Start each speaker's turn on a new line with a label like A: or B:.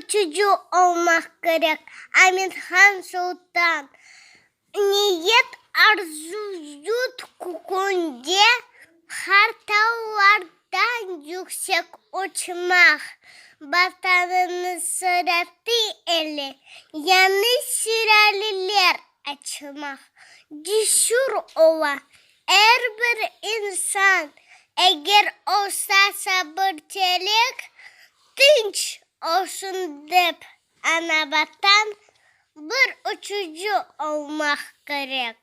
A: uçucu olmak gerek. Amirhan Sultan. Niyet arzuyu tutunca her tavardan yüksek uçmak. Vatanını sürekli eli. Yanlış süreliler açmak. Cesur olan her bir insan. Eğer olsa sabır çelik, dinç olsun deyip ana vatan bir uçucu olmak gerek.